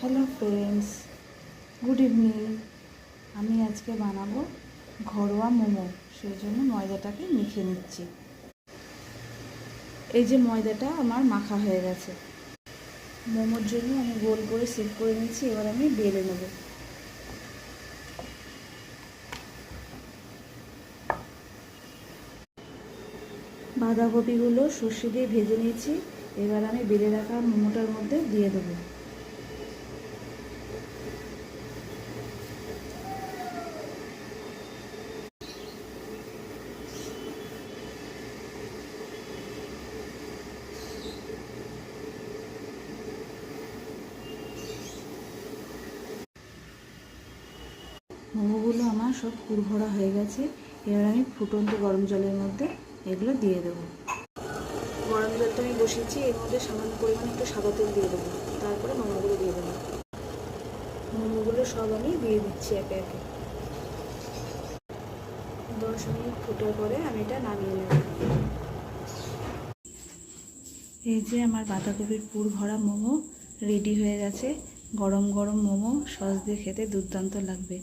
Hello friends, good evening. আমি আজকে বানাবো ঘরোয়া মোমো। সেই জন্য ময়দাটাকে মেখে নিচ্ছি। এই যে ময়দাটা আমার মাখা হয়ে গেছে। মোমোর জন্য আমি গোল করে সেট করে নিচ্ছি। এবার আমি বেলে নেব। বাঁধাকপিগুলো সর্ষে দিয়ে ভেজে নিয়েছি। এবার আমি বেলে রাখা মোমোটার মধ্যে দিয়ে দেবো। মোমোগুলো আমার সব পুরভরা হয়ে গেছে। এবার আমি ফুটন্ত গরম জলের মধ্যে এগুলো দিয়ে দেবো। গরম জলটা আমি বসিয়েছি, এর মধ্যে সামান্য পরিমাণে একটু সাদা তেল দিয়ে দেবো। তারপরে মোমোগুলো দিয়ে দেবো। মোমোগুলো সব আমি দিয়ে দিচ্ছি একে একে। 10 মিনিট ফুটার পরে আমি এটা নামিয়ে নেব। এই যে আমার বাঁধাকপির পুর ভরা মোমো রেডি হয়ে গেছে। গরম গরম মোমো সস দিয়ে খেতে দুর্দান্ত লাগবে।